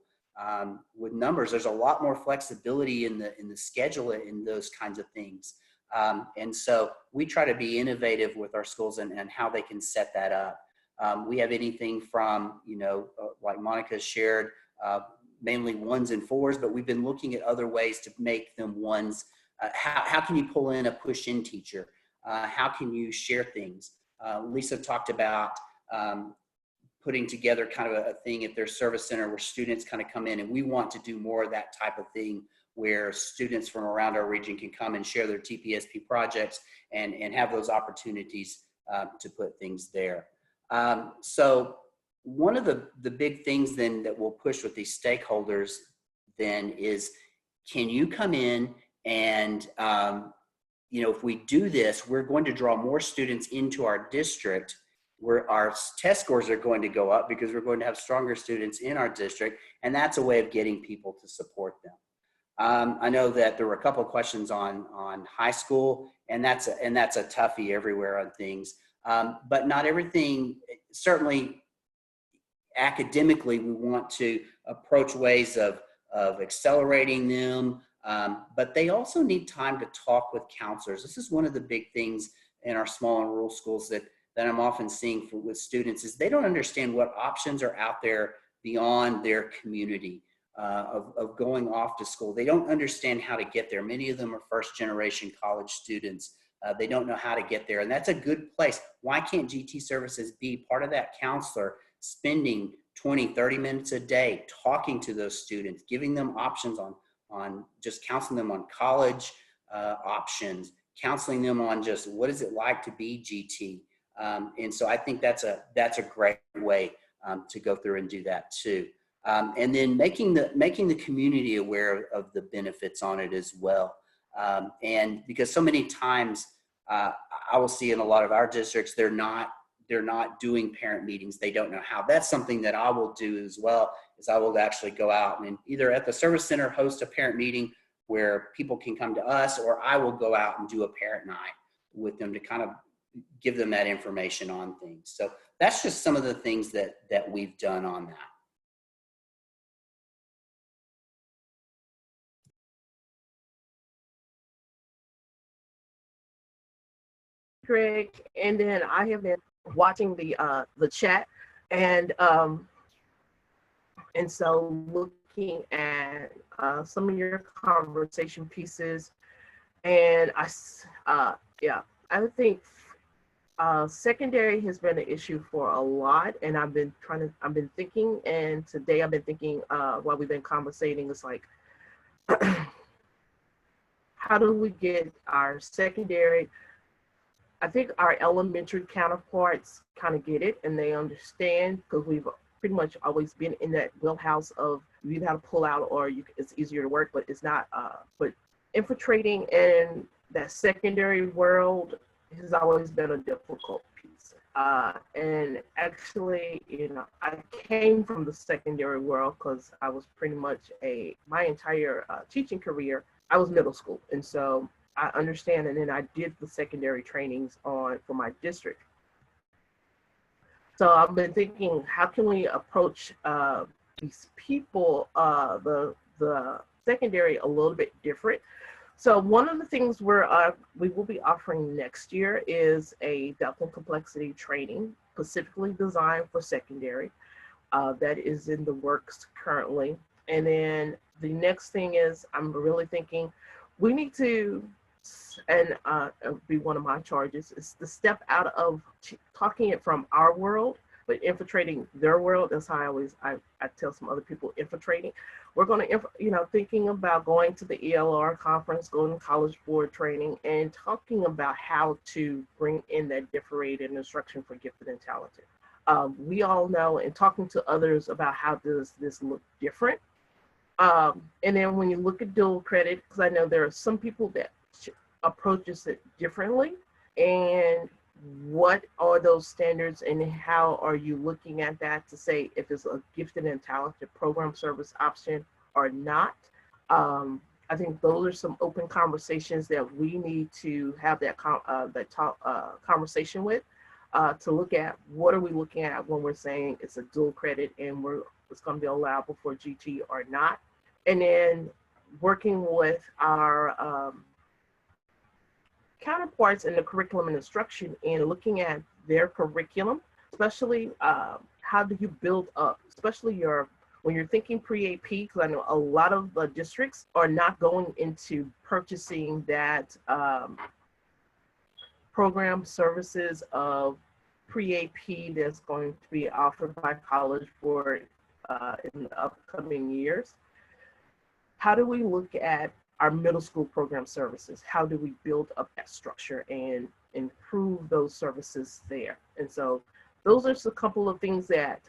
[SPEAKER 5] With numbers, there's a lot more flexibility in the schedule in those kinds of things. And so we try to be innovative with our schools and how they can set that up. We have anything from, like Monica shared, mainly 1s and 4s, but we've been looking at other ways to make them 1s. How can you pull in a push-in teacher? How can you share things? Lisa talked about putting together kind of a thing at their service center where students kind of come in, and we want to do more of that type of thing where students from around our region can come and share their TPSP projects and have those opportunities to put things there. So one of the big things then that we'll push with these stakeholders then is, can you come in and, you know, if we do this, we're going to draw more students into our district, where our test scores are going to go up because we're going to have stronger students in our district, and that's a way of getting people to support them. I know that there were a couple of questions on high school, and that's a toughie everywhere on things. But not everything, certainly academically, we want to approach ways of accelerating them, but they also need time to talk with counselors. This is one of the big things in our small and rural schools that I'm often seeing with students, is they don't understand what options are out there beyond their community of going off to school. They don't understand how to get there. Many of them are first generation college students. They don't know how to get there, and that's a good place. Why can't GT Services be part of that counselor, spending 20, 30 minutes a day talking to those students, giving them options on just counseling them on college options, counseling them on just what is it like to be GT. And so I think that's a great way to go through and do that too. And then making the community aware of the benefits on it as well. And because so many times I will see in a lot of our districts, they're not doing parent meetings. They don't know how. That's something that I will do as well, is I will actually go out and either at the service center host a parent meeting where people can come to us, or I will go out and do a parent night with them to kind of give them that information on things. So that's just some of the things that we've done on that.
[SPEAKER 1] Greg, and then I have been watching the chat, and so looking at some of your conversation pieces, and I think secondary has been an issue for a lot, and I've been thinking, and today I've been thinking while we've been conversating, it's like, how do we get our secondary? I think our elementary counterparts kind of get it, and they understand, because we've pretty much always been in that wheelhouse of you either have to pull out or it's easier to work, but it's not. But infiltrating in that secondary world has always been a difficult piece. And actually, you know, I came from the secondary world because I was pretty much my entire teaching career, I was middle school, and so I understand, and then I did the secondary trainings for my district. So I've been thinking, how can we approach these people, the secondary, a little bit different? So one of the things we will be offering next year is a depth and complexity training specifically designed for secondary. That is in the works currently. And then the next thing is, I'm really thinking we need to, and be one of my charges, is to step out of talking it from our world, but infiltrating their world. That's how I tell some other people, infiltrating. We're going to, thinking about going to the ELR conference, going to college board training, and talking about how to bring in that differentiated instruction for gifted and talented. We all know, and talking to others about how does this look different. And then when you look at dual credit, because I know there are some people that approaches it differently, and what are those standards and how are you looking at that to say if it's a gifted and talented program service option or not? I think those are some open conversations that we need to have that conversation with, to look at what are we looking at when we're saying it's a dual credit and it's going to be allowable for GT or not. And then working with our counterparts in the curriculum and instruction and looking at their curriculum, especially how do you build up, especially when you're thinking pre-AP, because I know a lot of the districts are not going into purchasing that program services of pre-AP that's going to be offered by college for in the upcoming years. How do we look at our middle school program services? How do we build up that structure and improve those services there? And so those are just a couple of things that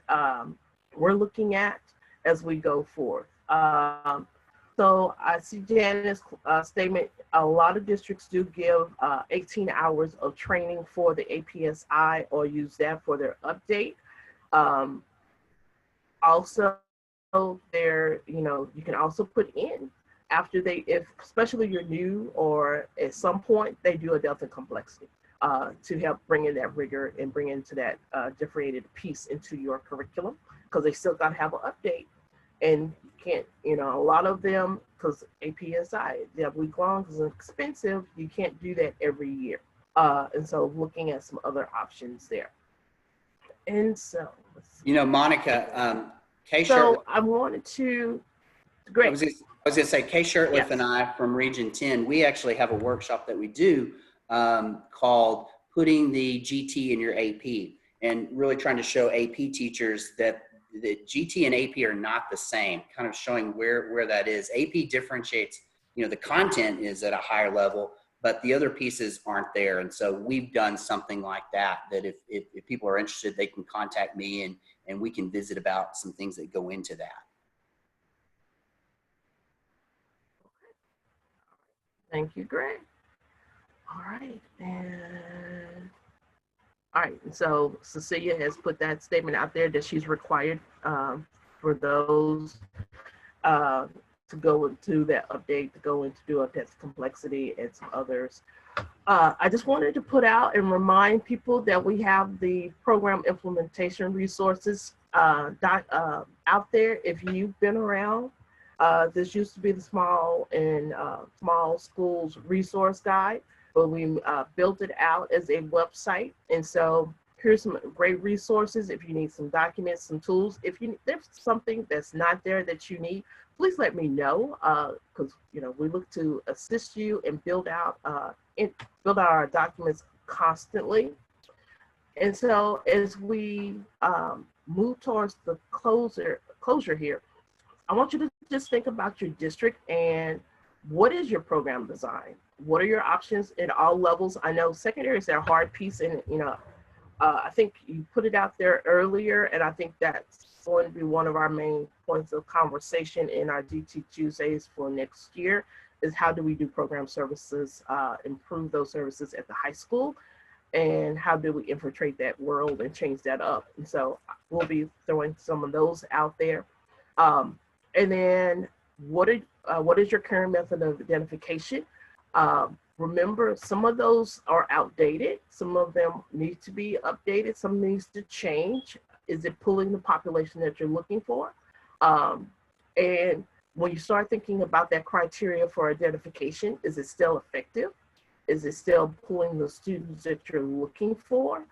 [SPEAKER 1] we're looking at as we go forth. So I see Janet's statement. A lot of districts do give 18 hours of training for the APSI or use that for their update. Also, there, you can also put in after if especially you're new or at some point they do a depth and complexity to help bring in that rigor and bring into that differentiated piece into your curriculum, because they still got to have an update. And you can't, a lot of them, because APSI, they're week long, because it's expensive, you can't do that every year. And so looking at some other options there. And so,
[SPEAKER 5] Monica, Kay
[SPEAKER 1] so I wanted to, great.
[SPEAKER 5] I was going to say, Kay Shirtliff
[SPEAKER 1] Yes.
[SPEAKER 5] and I from Region 10, we actually have a workshop that we do called Putting the GT in Your AP, and really trying to show AP teachers that the GT and AP are not the same, kind of showing where that is. AP differentiates, the content is at a higher level, but the other pieces aren't there. And so we've done something like that if people are interested, they can contact me and we can visit about some things that go into that.
[SPEAKER 1] Thank you, Greg. All right. And all right. So Cecilia has put that statement out there that she's required for those to go into that update, to go into do a test complexity and some others. I just wanted to put out and remind people that we have the program implementation resources out there. If you've been around, this used to be the small schools resource guide, but we built it out as a website. And so here's some great resources. If you need some documents, some tools, if there's something that's not there that you need, please let me know, because we look to assist you and build out our documents constantly. And so as we move towards the closure here, I want you to just think about your district and what is your program design? What are your options at all levels? I know secondary is a hard piece, and I think you put it out there earlier, and I think that's going to be one of our main points of conversation in our DT Tuesdays for next year, is how do we do program services, improve those services at the high school, and how do we infiltrate that world and change that up? And so we'll be throwing some of those out there. And then what is your current method of identification? Remember, some of those are outdated. Some of them need to be updated. Some needs to change. Is it pulling the population that you're looking for? And when you start thinking about that criteria for identification, is it still effective? Is it still pulling the students that you're looking for?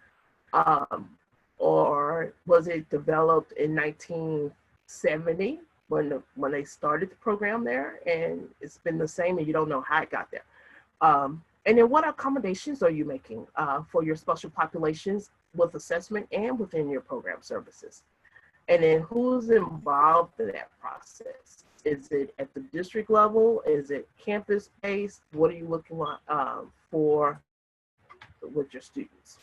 [SPEAKER 1] Or was it developed in 1970 when they started the program there, and it's been the same and you don't know how it got there? And then what accommodations are you making for your special populations with assessment and within your program services? And then who's involved in that process? Is it at the district level? Is it campus-based? What are you looking for with your students?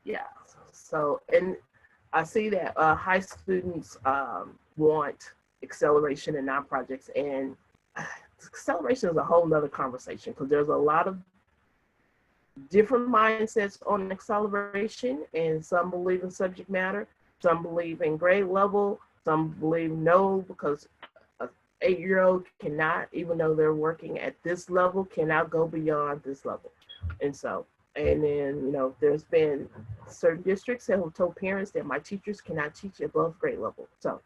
[SPEAKER 1] Yeah, so, and I see that high students want acceleration in non-projects, and acceleration is a whole nother conversation, because there's a lot of different mindsets on acceleration, and some believe in subject matter, some believe in grade level, some believe no, because an 8-year-old cannot, even though they're working at this level, cannot go beyond this level. And so, and then, there's been certain districts that have told parents that my teachers cannot teach above grade level, so,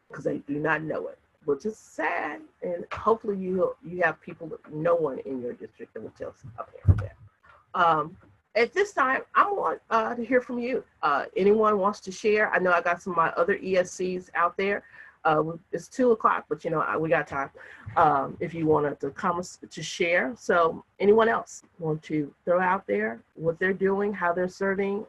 [SPEAKER 1] because they do not know it. which is sad. And hopefully you have people, no one in your district that will tell us about that. At this time, I want to hear from you. Anyone wants to share? I know I got some of my other ESCs out there. It's 2 o'clock, but we got time. If you wanted to come to share. So anyone else want to throw out there what they're doing, how they're serving,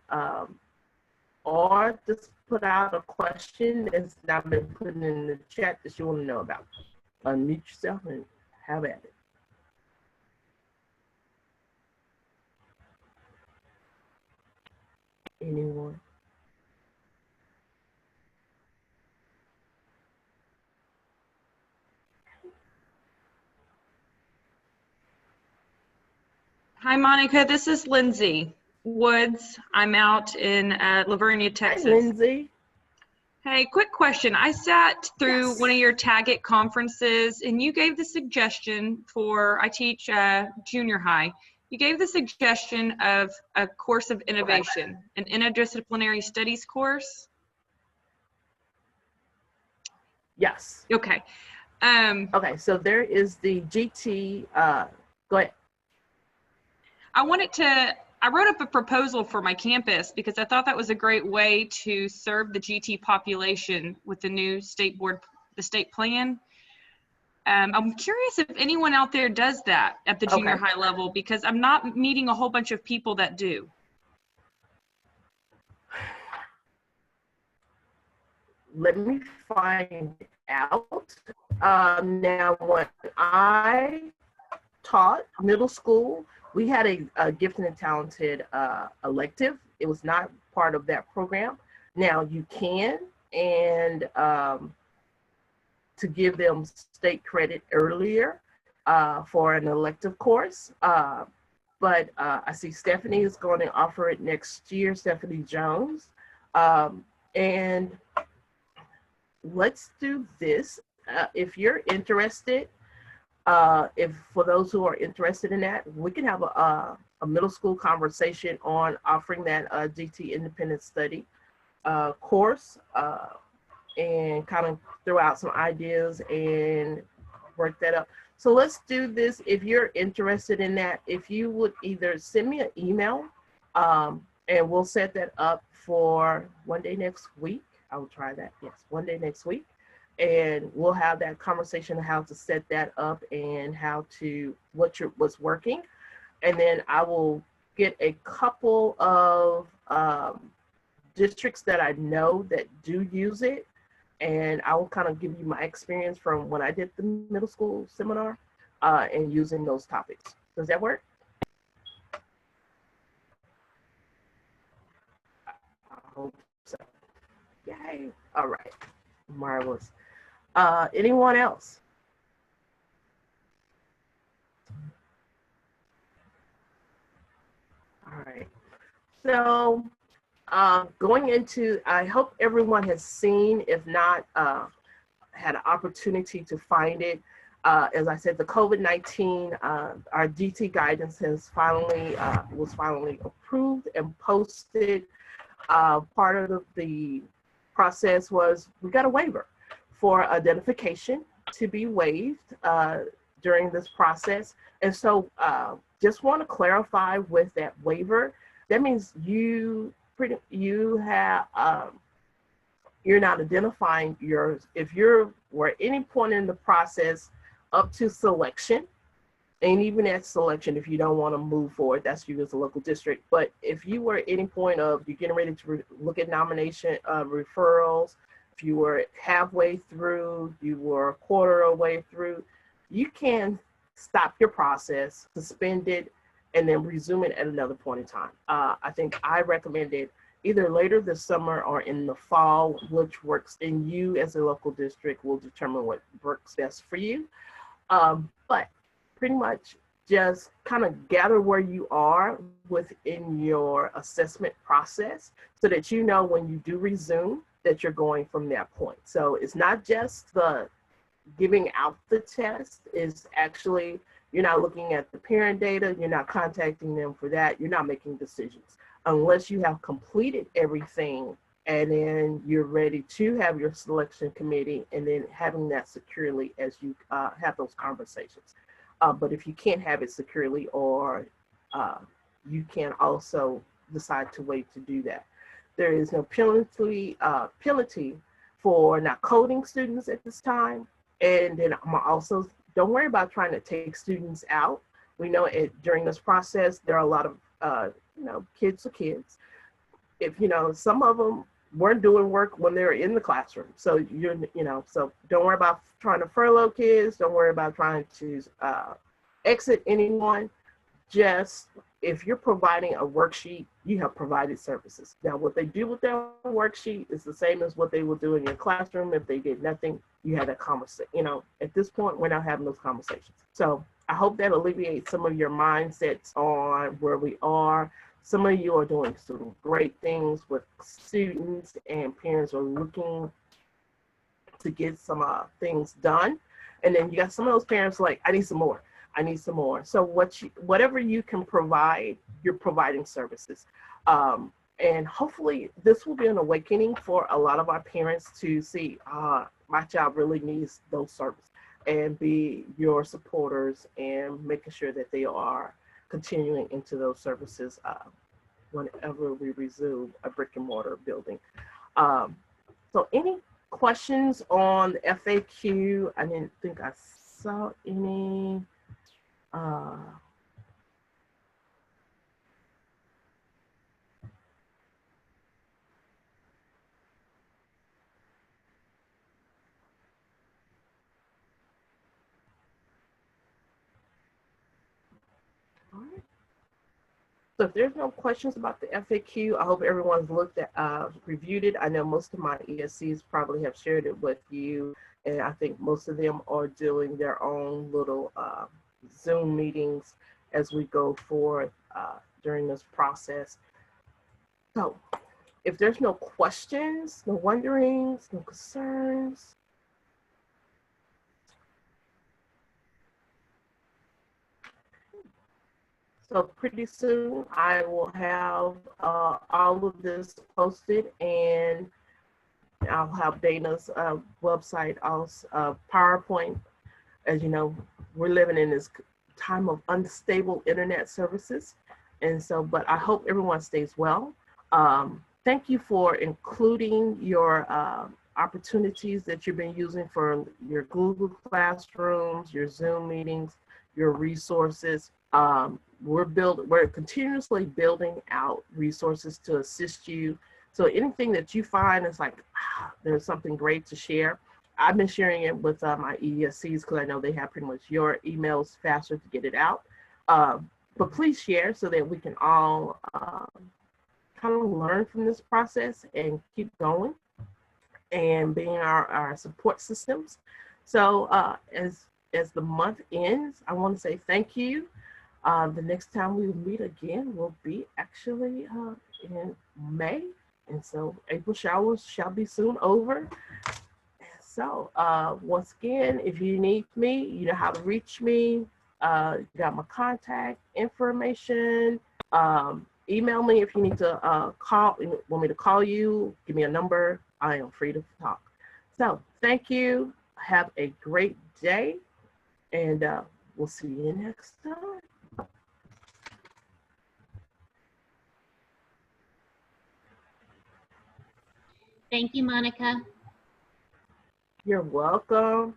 [SPEAKER 1] or just put out a question that's not been put in the chat that you want to know about. Unmute yourself and have at it. Anyone?
[SPEAKER 6] Hi, Monica. This is Lindsay Woods. I'm out in Lavernia, Texas.
[SPEAKER 1] Hi, Lindsay.
[SPEAKER 6] Hey, quick question. I sat through
[SPEAKER 1] Yes.
[SPEAKER 6] one of your Target conferences, and you gave the suggestion for, I teach junior high. You gave the suggestion of a course of innovation, an interdisciplinary studies course.
[SPEAKER 1] Yes.
[SPEAKER 6] Okay.
[SPEAKER 1] Okay, so there is the GT, go ahead.
[SPEAKER 6] I wrote up a proposal for my campus because I thought that was a great way to serve the GT population with the new state plan. I'm curious if anyone out there does that at the junior high level, because I'm not meeting a whole bunch of people that do.
[SPEAKER 1] Let me find out. Now, when I taught middle school, we had a gifted and talented elective. It was not part of that program. Now you can, and to give them state credit earlier for an elective course. But I see Stephanie is going to offer it next year, Stephanie Jones. And let's do this. If you're interested, if for those who are interested in that, we can have a middle school conversation on offering that GT independent study course and kind of throw out some ideas and work that up. So let's do this. If you're interested in that, if you would either send me an email and we'll set that up for one day next week. I will try that. Yes, one day next week. And we'll have that conversation on how to set that up and how to, what's working. And then I will get a couple of districts that I know that do use it. And I will kind of give you my experience from when I did the middle school seminar and using those topics. Does that work? I hope so. Yay. All right. Marvelous. Anyone else? All right. So going into, I hope everyone has seen, if not, had an opportunity to find it. As I said, the COVID-19, our GT guidance has was finally approved and posted. Part of the process was we got a waiver for identification to be waived during this process. And so just want to clarify with that waiver, that means you're not identifying if you were at any point in the process up to selection, and even at selection, if you don't want to move forward, that's you as a local district. But if you were at any point of you're getting ready to look at nomination referrals, if you were halfway through, you were a quarter of the way through, you can stop your process, suspend it, and then resume it at another point in time. I think I recommended either later this summer or in the fall, which works, and you as a local district will determine what works best for you. But pretty much just kind of gather where you are within your assessment process so that you know when you do resume that you're going from that point. So it's not just the giving out the test, is actually, you're not looking at the parent data, you're not contacting them for that, you're not making decisions. Unless you have completed everything and then you're ready to have your selection committee, and then having that securely as you have those conversations. But if you can't have it securely, or you can also decide to wait to do that. There is no penalty for not coding students at this time. And then I'm also, don't worry about trying to take students out. We know during this process, there are a lot of, kids are kids. If, some of them weren't doing work when they were in the classroom. So, so don't worry about trying to furlough kids. Don't worry about trying to exit anyone. Just, if you're providing a worksheet, you have provided services. Now, what they do with their worksheet is the same as what they will do in your classroom. If they did nothing, you had a conversation. At this point, we're not having those conversations. So I hope that alleviates some of your mindsets on where we are. Some of you are doing some great things with students, and parents are looking to get some things done. And then you got some of those parents like, I need some more. I need some more. So whatever you can provide, you're providing services. And hopefully this will be an awakening for a lot of our parents to see, my child really needs those services, and be your supporters and making sure that they are continuing into those services whenever we resume a brick and mortar building. So any questions on the FAQ? I didn't think I saw any. All right. So if there's no questions about the FAQ, I hope everyone's looked at, reviewed it. I know most of my ESCs probably have shared it with you, and I think most of them are doing their own little Zoom meetings as we go forward during this process. So if there's no questions, no wonderings, no concerns, so pretty soon I will have all of this posted, and I'll have Dana's website, also PowerPoint. As you know, we're living in this time of unstable internet services. And so, but I hope everyone stays well. Thank you for including your opportunities that you've been using for your Google Classrooms, your Zoom meetings, your resources. We're continuously building out resources to assist you. So anything that you find is like, there's something great to share. I've been sharing it with my ESCs because I know they have pretty much your emails faster to get it out. But please share so that we can all kind of learn from this process and keep going and being our support systems. So as the month ends, I want to say thank you. The next time we meet again will be actually in May. And so April showers shall be soon over. So once again, if you need me, you know how to reach me. You got my contact information. Email me if you need to want me to call you, give me a number. I am free to talk. So thank you. Have a great day, and we'll see you next time.
[SPEAKER 7] Thank you, Monica.
[SPEAKER 1] You're welcome.